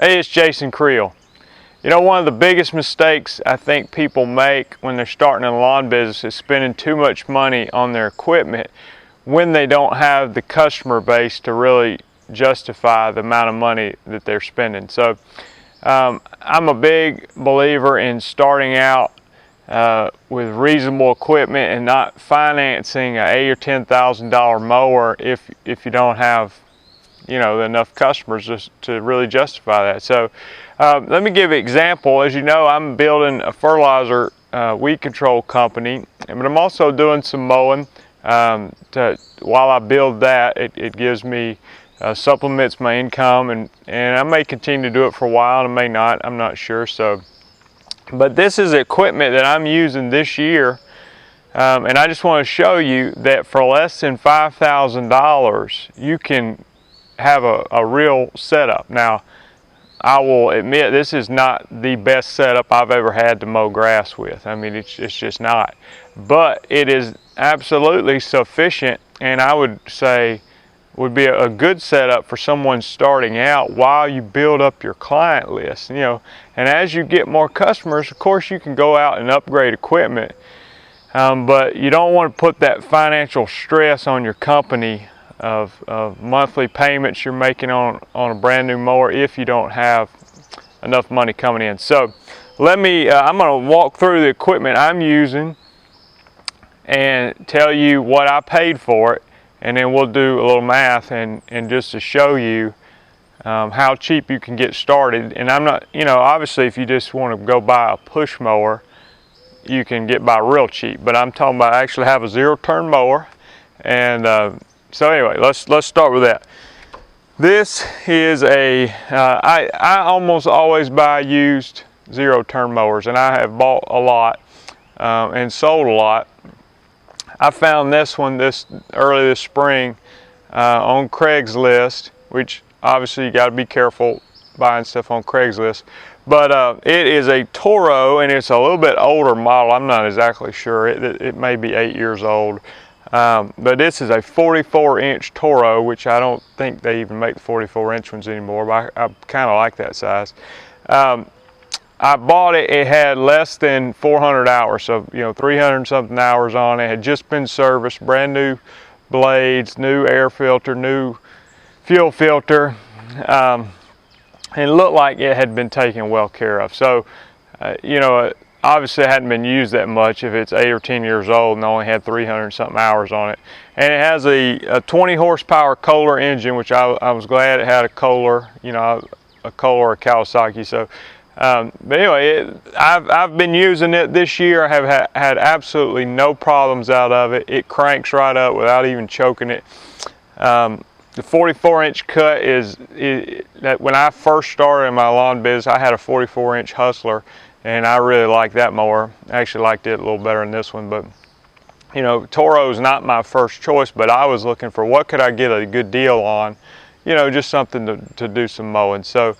Hey, it's Jason Creel. You know, one of the biggest mistakes I think people make when they're starting in the lawn business is spending too much money on their equipment when they don't have the customer base to really justify the amount of money that they're spending. So I'm a big believer in starting out with reasonable equipment and not financing an $8,000 or $10,000 mower if you don't have enough customers just to really justify that. So let me give an example. As you know, I'm building a fertilizer weed control company, but I'm also doing some mowing. While I build that, it gives me supplements my income, and I may continue to do it for a while, and I may not. I'm not sure. But this is equipment that I'm using this year, and I just want to show you that for less than $5,000, you can have a real setup. Now, I will admit this is not the best setup I've ever had to mow grass with. I mean, it's just not. But it is absolutely sufficient, and I would say would be a good setup for someone starting out while you build up your client list. And as you get more customers, of course, you can go out and upgrade equipment, but you don't want to put that financial stress on your company of monthly payments you're making on a brand new mower if you don't have enough money coming in. So I'm going to walk through the equipment I'm using and tell you what I paid for it, and then we'll do a little math and just to show you how cheap you can get started. And I'm not, obviously if you just want to go buy a push mower, you can get by real cheap, but I'm talking about actually have a zero-turn mower. And so anyway, let's start with that. This is I almost always buy used zero-turn mowers, and I have bought a lot and sold a lot. I found this one early this spring on Craigslist, which obviously you got to be careful buying stuff on Craigslist. But it is a Toro, and it's a little bit older model. I'm not exactly sure. It may be 8 years old. But this is a 44-inch Toro, which I don't think they even make the 44-inch ones anymore, but I kind of like that size. I bought it, it had less than 400 hours, so 300 something hours on it. It had just been serviced, brand new blades, new air filter, new fuel filter, and it looked like it had been taken well care of. So, obviously it hadn't been used that much if it's 8 or 10 years old and only had 300 something hours on it. And it has a 20 horsepower Kohler engine, which I was glad it had a Kohler, a Kohler or a Kawasaki. So, but anyway, I've been using it this year. I have had absolutely no problems out of it. It cranks right up without even choking it. The 44-inch cut is that when I first started in my lawn business, I had a 44-inch Hustler, and I really like that mower. I actually liked it a little better than this one, but Toro is not my first choice, but I was looking for what could I get a good deal on, just something to do some mowing. So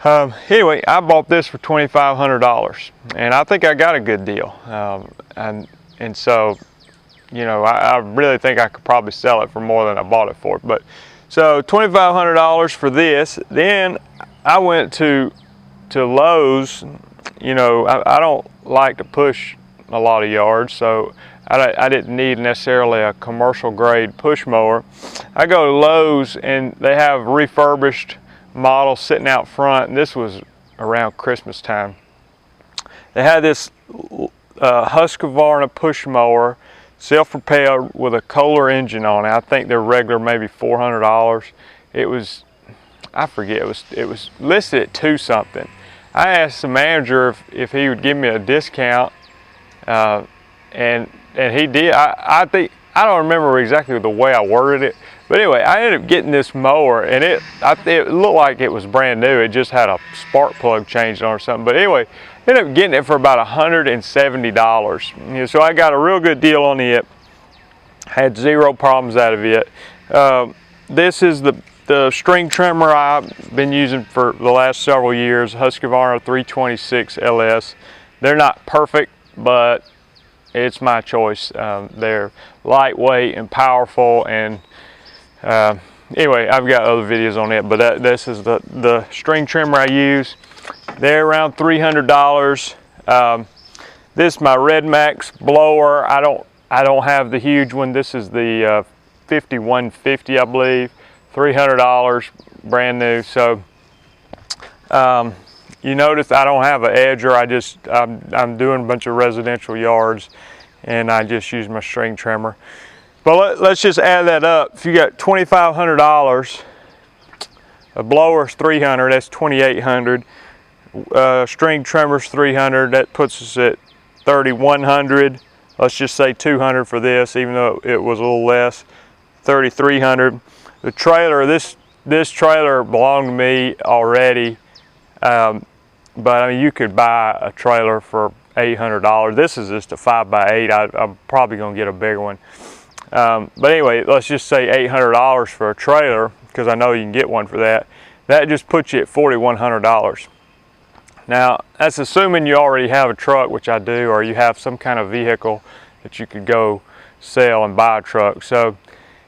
anyway, I bought this for $2,500, and I think I got a good deal. And so, I really think I could probably sell it for more than I bought it for. But so $2,500 for this. Then I went to Lowe's. I don't like to push a lot of yards, so I didn't need necessarily a commercial grade push mower. I go to Lowe's, and they have refurbished models sitting out front, and this was around Christmas time. They had this Husqvarna push mower, self-propelled, with a Kohler engine on it. I think they're regular maybe $400. It was, I forget, it was listed at $2 something. I asked the manager if he would give me a discount, and he did. I think, I don't remember exactly the way I worded it, but anyway, I ended up getting this mower, and it looked like it was brand new. It just had a spark plug changed on or something. But anyway, I ended up getting it for about $170. So I got a real good deal on it. Had zero problems out of it. This is the string trimmer I've been using for the last several years, Husqvarna 326 LS. They're not perfect, but it's my choice. They're lightweight and powerful, and anyway, I've got other videos on it, but this is the string trimmer I use. They're around $300. This is my Red Max blower. I don't have the huge one. This is the 5150, I believe. $300, brand new. So you notice I don't have an edger. I'm doing a bunch of residential yards, and I just use my string trimmer. But let's just add that up. If you got $2,500, a blower's $300. That's $2,800. String trimmer's $300. That puts us at $3,100. Let's just say $200 for this, even though it was a little less. $3,300. The trailer, this trailer belonged to me already, but I mean, you could buy a trailer for $800. This is just a 5x8. I'm probably gonna get a bigger one. But anyway, let's just say $800 for a trailer, because I know you can get one for that. That just puts you at $4,100. Now, that's assuming you already have a truck, which I do, or you have some kind of vehicle that you could go sell and buy a truck. So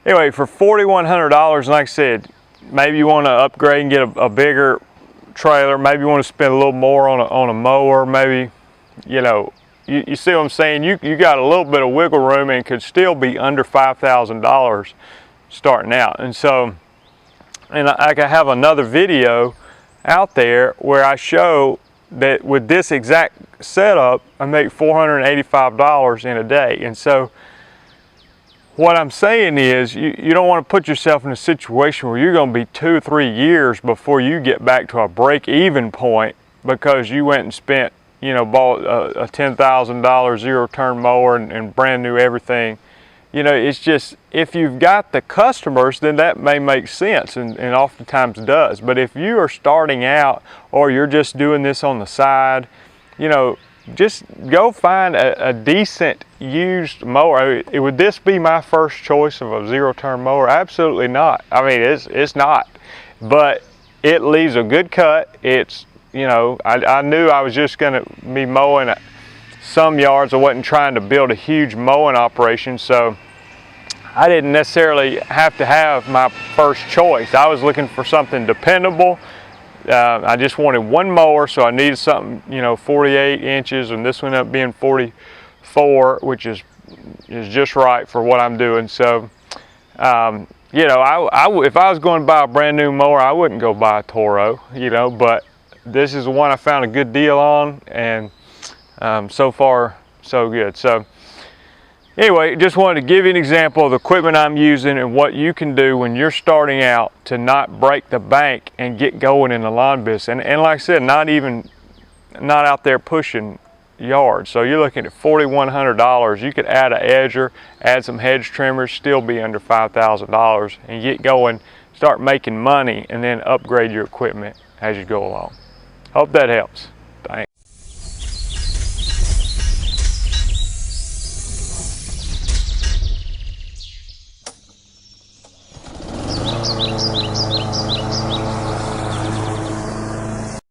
anyway, for $4,100, like I said, maybe you want to upgrade and get a bigger trailer. Maybe you want to spend a little more on a mower. Maybe, you know, you see what I'm saying? You got a little bit of wiggle room and could still be under $5,000 starting out. And so, and I can have another video out there where I show that with this exact setup, I make $485 in a day. And so what I'm saying is you don't want to put yourself in a situation where you're going to be 2 or 3 years before you get back to a break-even point because you went and spent, you know, bought a $10,000 zero-turn mower and brand new everything. You know, it's just, if you've got the customers, then that may make sense, and oftentimes does. But if you are starting out, or you're just doing this on the side, you know, just go find a decent used mower. Would this be my first choice of a zero-turn mower? Absolutely not. I mean, it's not. But it leaves a good cut. It's, you know, I knew I was just going to be mowing some yards. I wasn't trying to build a huge mowing operation, so I didn't necessarily have to have my first choice. I was looking for something dependable. I just wanted one mower, so I needed something, you know, 48 inches, and this one ended up being 44, which is just right for what I'm doing. So, you know, if I was going to buy a brand new mower, I wouldn't go buy a Toro, you know, but this is the one I found a good deal on, and so far so good. So anyway, just wanted to give you an example of the equipment I'm using and what you can do when you're starting out to not break the bank and get going in the lawn business. And like I said, not out there pushing yards. So you're looking at $4,100. You could add an edger, add some hedge trimmers, still be under $5,000, and get going, start making money, and then upgrade your equipment as you go along. Hope that helps.